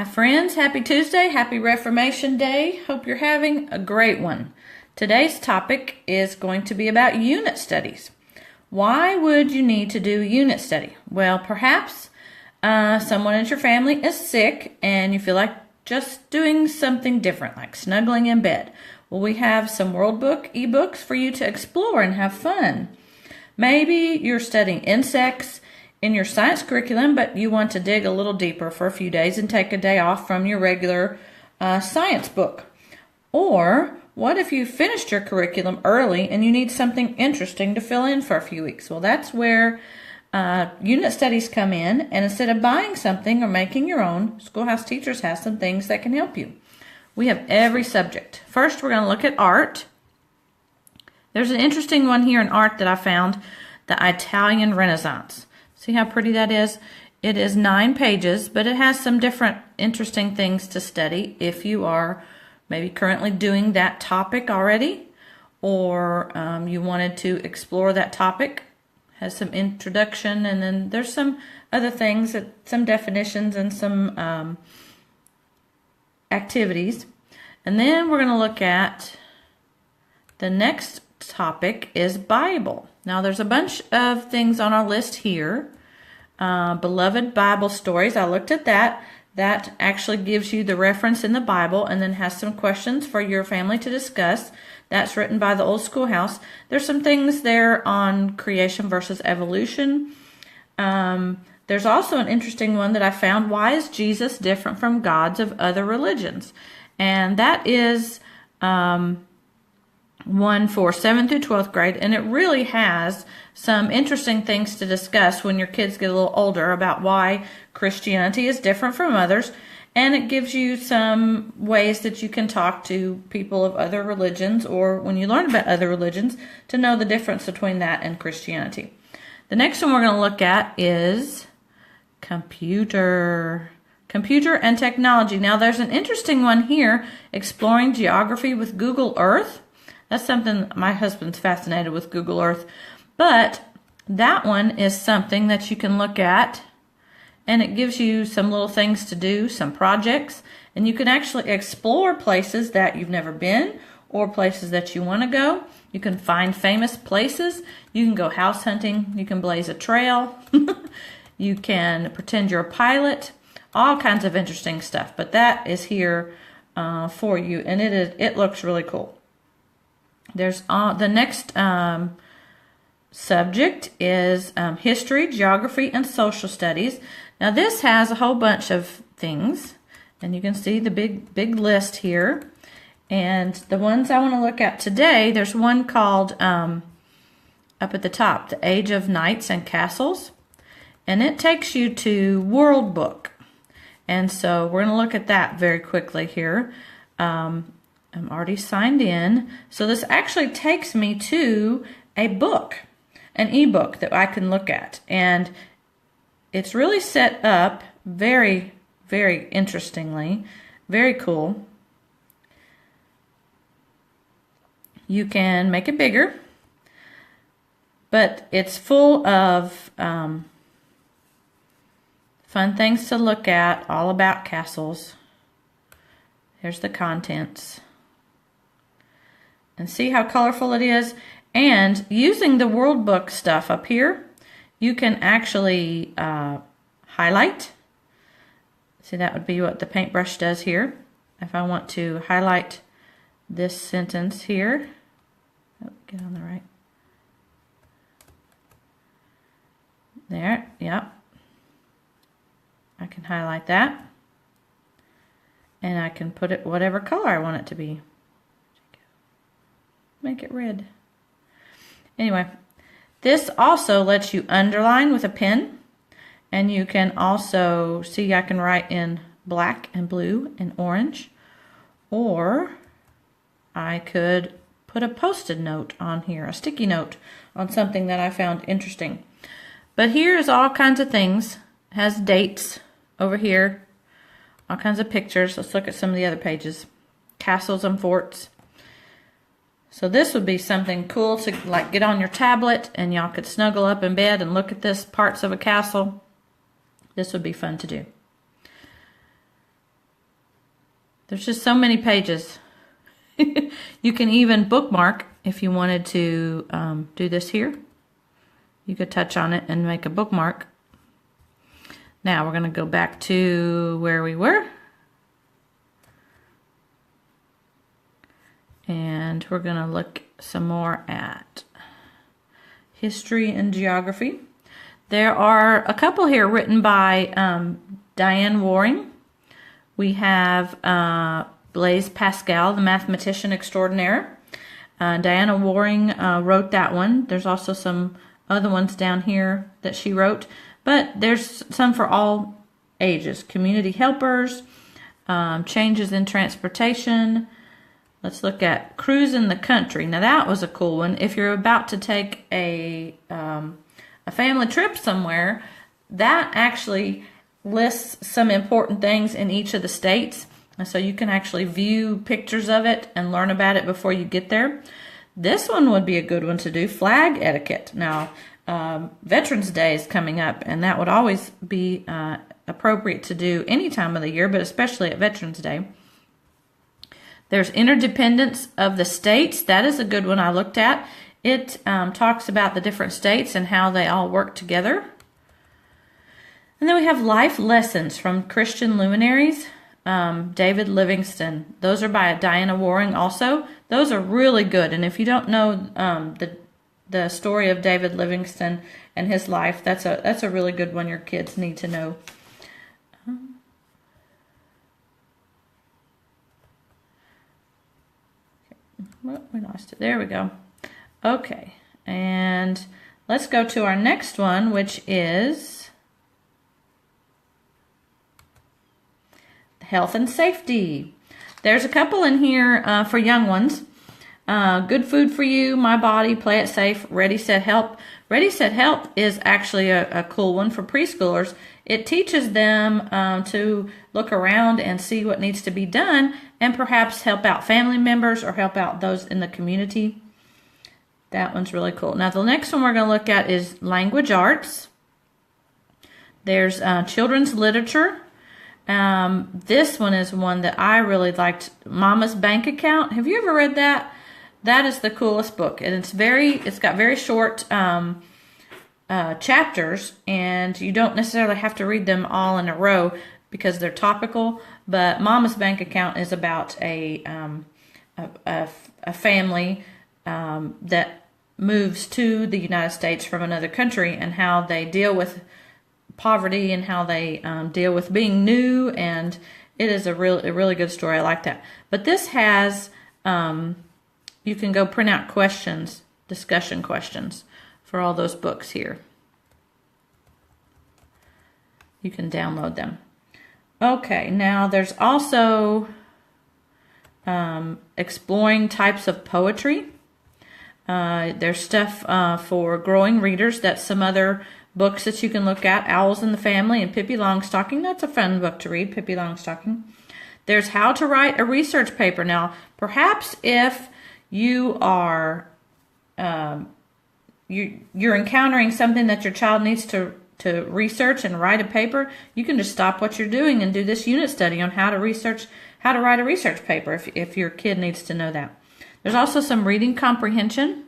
Hi friends, happy Tuesday, happy Reformation Day. Hope you're having a great one. Today's topic is going to be about unit studies. Why would you need to do a unit study? Well, perhaps someone in your family is sick and you feel like just doing something different, like snuggling in bed. Well, we have some World Book ebooks for you to explore and have fun. Maybe you're studying insects in your science curriculum, but you want to dig a little deeper for a few days and take a day off from your regular science book. Or what if you finished your curriculum early and you need something interesting to fill in for a few weeks? Well, that's where unit studies come in, and instead of buying something or making your own, Schoolhouse Teachers has some things that can help you. We have every subject. First, we're going to look at art. There's an interesting one here in art that I found, the Italian Renaissance. See how pretty that is? It is 9 pages, but it has some different interesting things to study if you are maybe currently doing that topic already, or you wanted to explore that topic. Has some introduction, and then there's some other things, some definitions and some activities. And then we're going to look at the next topic is Bible. Now there's a bunch of things on our list here. Beloved Bible stories. I looked at that. That actually gives you the reference in the Bible and then has some questions for your family to discuss. That's written by the Old Schoolhouse. There's some things there on creation versus evolution. There's also an interesting one that I found. Why is Jesus different from gods of other religions? And that is one for 7th through 12th grade, and it really has some interesting things to discuss when your kids get a little older about why Christianity is different from others, and it gives you some ways that you can talk to people of other religions, or when you learn about other religions, to know the difference between that and Christianity. The next one we're going to look at is computer and technology. Now there's an interesting one here, exploring geography with Google Earth. That's something, my husband's fascinated with Google Earth. But that one is something that you can look at, and it gives you some little things to do, some projects, and you can actually explore places that you've never been or places that you want to go. You can find famous places. You can go house hunting. You can blaze a trail. You can pretend you're a pilot. All kinds of interesting stuff. But that is here for you, and it looks really cool. There's the next subject is history, geography, and social studies. Now this has a whole bunch of things, and you can see the big list here. And the ones I want to look at today, there's one called up at the top, The Age of Knights and Castles, and it takes you to World Book. And so we're going to look at that very quickly here. I'm already signed in. So this actually takes me to a book, an ebook that I can look at. And it's really set up very, very interestingly. Very cool. You can make it bigger, but it's full of fun things to look at, all about castles. Here's the contents. And see how colorful it is? And using the World Book stuff up here, you can actually highlight. See, that would be what the paintbrush does here. If I want to highlight this sentence here, get on the right. There, yep. I can highlight that. And I can put it whatever color I want it to be. Make it red. Anyway, this also lets you underline with a pen, and you can also see I can write in black and blue and orange, or I could put a post-it note on here, a sticky note on something that I found interesting. But here's all kinds of things. It has dates over here, all kinds of pictures. Let's look at some of the other pages. Castles and forts. So this would be something cool to like get on your tablet, and y'all could snuggle up in bed and look at this parts of a castle. This would be fun to do. There's just so many pages. You can even bookmark if you wanted to do this here. You could touch on it and make a bookmark. Now we're going to go back to where we were. And we're going to look some more at history and geography. There are a couple here written by Diane Waring. We have Blaise Pascal, the mathematician extraordinaire. Diana Waring wrote that one. There's also some other ones down here that she wrote, but there's some for all ages. Community helpers, changes in transportation. Let's look at cruising the country. Now that was a cool one. If you're about to take a family trip somewhere, that actually lists some important things in each of the states. And so you can actually view pictures of it and learn about it before you get there. This one would be a good one to do, flag etiquette. Now, Veterans Day is coming up, and that would always be appropriate to do any time of the year, but especially at Veterans Day. There's Interdependence of the States. That is a good one I looked at. It talks about the different states and how they all work together. And then we have Life Lessons from Christian Luminaries. David Livingstone. Those are by Diana Waring also. Those are really good. And if you don't know the story of David Livingstone and his life, that's a really good one your kids need to know. Well, we lost it. There we go. Okay. And let's go to our next one, which is health and safety. There's a couple in here for young ones. Good food for you, my body, play it safe, ready, set, help. Ready, set, help is actually a cool one for preschoolers. It teaches them to look around and see what needs to be done and perhaps help out family members or help out those in the community. That one's really cool. Now the next one we're going to look at is language arts. There's children's literature. This one is one that I really liked, Mama's Bank Account. Have you ever read that? That is the coolest book, and it's got very short chapters, and you don't necessarily have to read them all in a row because they're topical. But Mama's Bank Account is about a family that moves to the United States from another country and how they deal with poverty and how they deal with being new, and it is a really good story. I like that. But this has you can go print out questions, discussion questions for all those books here. You can download them. Okay, now there's also exploring types of poetry. There's stuff for growing readers. That's some other books that you can look at. Owls in the Family and Pippi Longstocking. That's a fun book to read, Pippi Longstocking. There's How to Write a Research Paper. Now, perhaps if you are you're encountering something that your child needs to research and write a paper, you can just stop what you're doing and do this unit study on how to write a research paper if your kid needs to know that. There's also some reading comprehension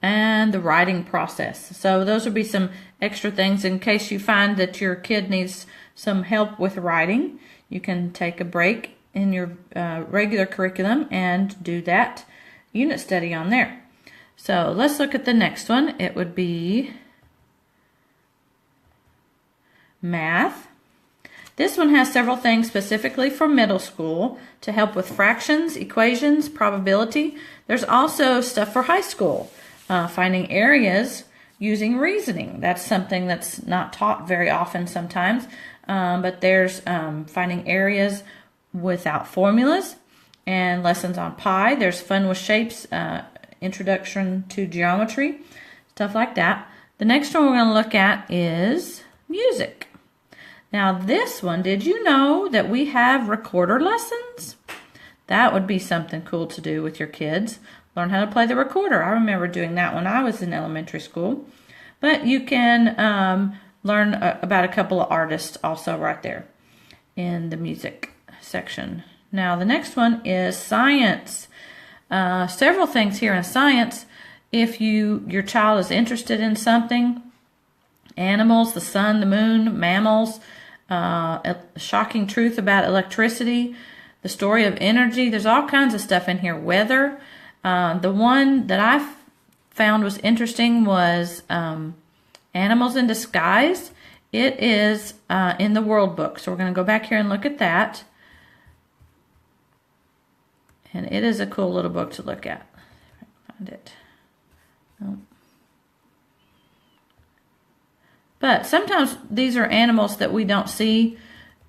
and the writing process. So those would be some extra things in case you find that your kid needs some help with writing. You can take a break in your regular curriculum and do that unit study on there. So let's look at the next one. It would be math. This one has several things specifically for middle school to help with fractions, equations, probability. There's also stuff for high school, finding areas using reasoning. That's something that's not taught very often sometimes, but there's finding areas without formulas and lessons on pi. There's fun with shapes, introduction to geometry, stuff like that. The next one we're going to look at is music. Now this one, did you know that we have recorder lessons? That would be something cool to do with your kids. Learn how to play the recorder. I remember doing that when I was in elementary school. But you can learn about a couple of artists also right there in the music section. Now the next one is science. Several things here in science. If your child is interested in something, animals, the sun, the moon, mammals, a shocking truth about electricity, the story of energy. There's all kinds of stuff in here. Weather. The one that I found was interesting was animals in disguise. It is in the World Book. So we're going to go back here and look at that. And it is a cool little book to look at. If I can find it. Oh. But sometimes these are animals that we don't see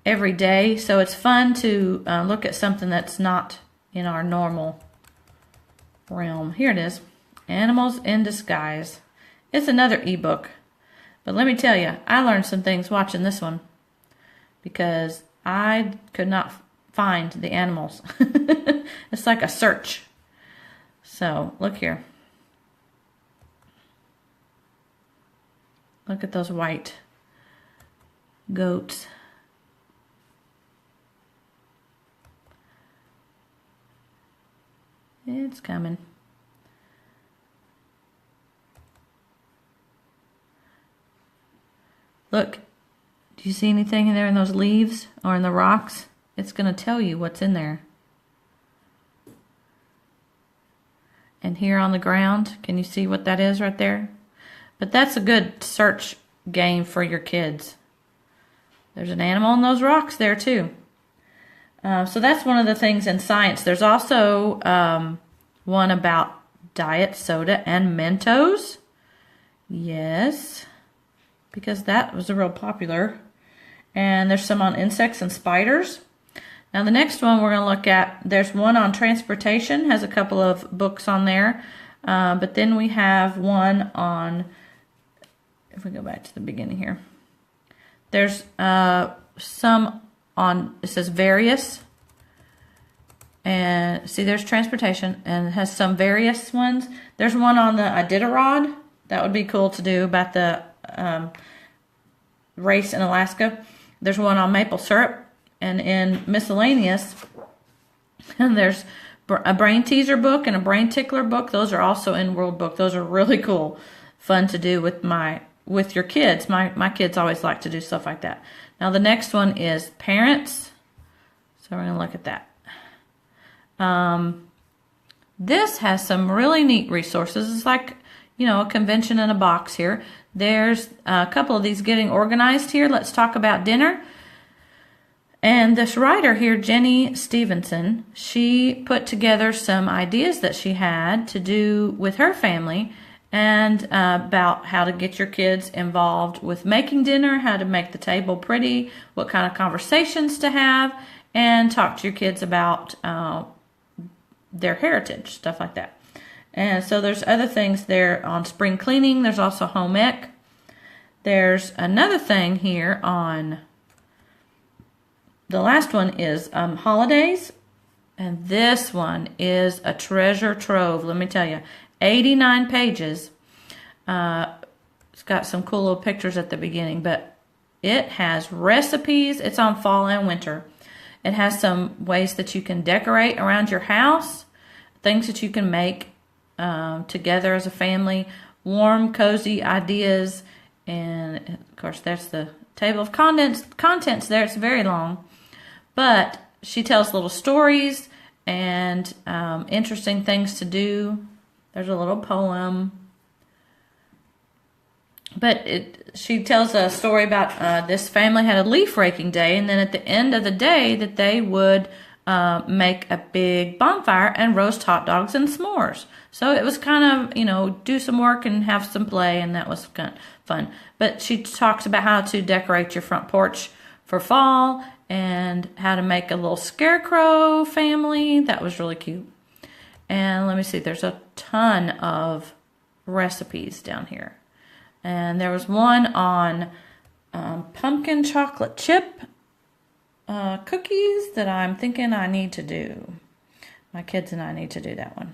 every day, so it's fun to look at something that's not in our normal realm. Here it is, Animals in Disguise. It's another ebook, but let me tell you, I learned some things watching this one because I could not find the animals. It's like a search. So look here. Look at those white goats. It's coming. Look, do you see anything in there in those leaves or in the rocks? It's going to tell you what's in there. And here on the ground, can you see what that is right there? But that's a good search game for your kids. There's an animal in those rocks there too. So that's one of the things in science. There's also one about diet soda and Mentos. Yes, because that was a real popular. And there's some on insects and spiders. Now the next one we're going to look at, there's one on transportation, has a couple of books on there. But then we have one on, if we go back to the beginning here, there's some on, it says various, and see there's transportation, and it has some various ones. There's one on the Iditarod. That would be cool to do about the race in Alaska. There's one on maple syrup, and in miscellaneous, and there's a brain teaser book and a brain tickler book. Those are also in World Book. Those are really cool, fun to do with your kids. My kids always like to do stuff like that. Now the next one is parents. So we're going to look at that. This has some really neat resources. It's like, a convention in a box here. There's a couple of these getting organized here. Let's talk about dinner. And this writer here, Jenny Stevenson, she put together some ideas that she had to do with her family and about how to get your kids involved with making dinner, how to make the table pretty, what kind of conversations to have, and talk to your kids about their heritage, stuff like that. And so there's other things there on spring cleaning. There's also home ec. There's another thing here on, the last one is holidays. And this one is a treasure trove, let me tell you. 89 pages. It's got some cool little pictures at the beginning, but it has recipes. It's on fall and winter. It has some ways that you can decorate around your house, things that you can make together as a family, warm, cozy ideas, and of course there's the table of contents there. It's very long, but she tells little stories and interesting things to do. There's a little poem. But she tells a story about this family had a leaf raking day, and then at the end of the day that they would make a big bonfire and roast hot dogs and s'mores. So it was kind of, do some work and have some play, and that was kind of fun. But she talks about how to decorate your front porch for fall and how to make a little scarecrow family. That was really cute. And let me see, there's a ton of recipes down here. And there was one on pumpkin chocolate chip cookies that I'm thinking I need to do. My kids and I need to do that one.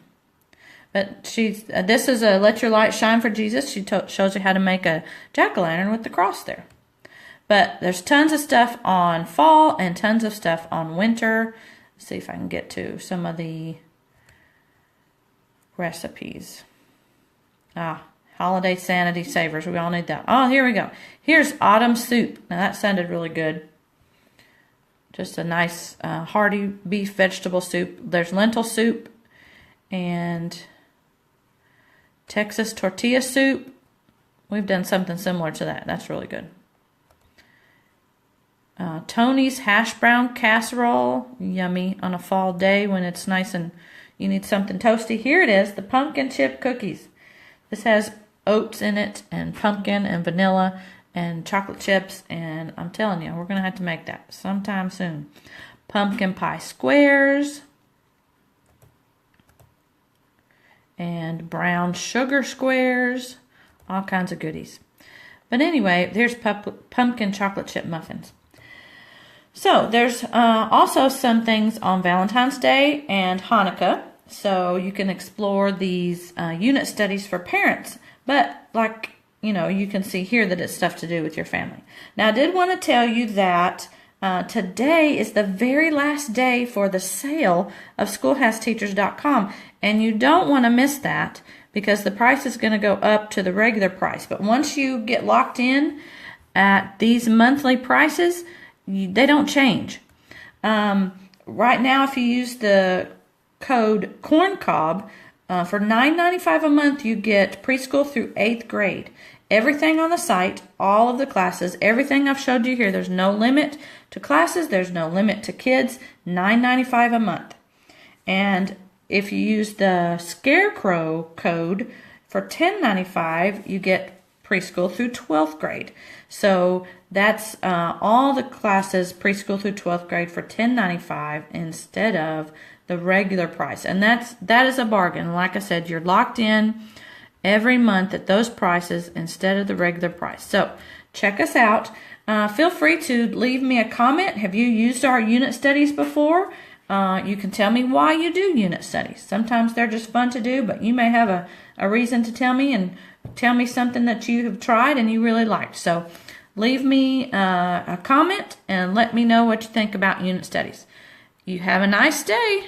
But this is a Let Your Light Shine for Jesus. She shows you how to make a jack-o'-lantern with the cross there. But there's tons of stuff on fall and tons of stuff on winter. Let's see if I can get to some of the recipes. Holiday sanity savers. We all need that. Oh, here we go. Here's autumn soup. Now that sounded really good. Just a nice hearty beef vegetable soup. There's lentil soup and Texas tortilla soup. We've done something similar to that. That's really good. Tony's hash brown casserole. Yummy on a fall day when it's nice and you need something toasty. Here it is, the pumpkin chip cookies. This has oats in it and pumpkin and vanilla and chocolate chips, and I'm telling you, we're going to have to make that sometime soon. Pumpkin pie squares and brown sugar squares, all kinds of goodies. But anyway, there's pumpkin chocolate chip muffins. So there's also some things on Valentine's Day and Hanukkah, so you can explore these unit studies for parents. But like, you can see here that it's stuff to do with your family. Now, I did want to tell you that today is the very last day for the sale of schoolhouseteachers.com, and you don't want to miss that because the price is going to go up to the regular price. But once you get locked in at these monthly prices, they don't change. Right now, if you use the code CORNCOB, for $9.95 a month, you get preschool through 8th grade. Everything on the site, all of the classes, everything I've showed you here. There's no limit to classes. There's no limit to kids. $9.95 a month. And if you use the Scarecrow code for $10.95, you get preschool through 12th grade. So that's all the classes preschool through 12th grade for $10.95 instead of the regular price. And that is a bargain. Like I said, you're locked in every month at those prices instead of the regular price. So check us out. Feel free to leave me a comment. Have you used our unit studies before? You can tell me why you do unit studies. Sometimes they're just fun to do, but you may have a reason to tell me, and tell me something that you have tried and you really liked. So leave me a comment and let me know what you think about unit studies. You have a nice day.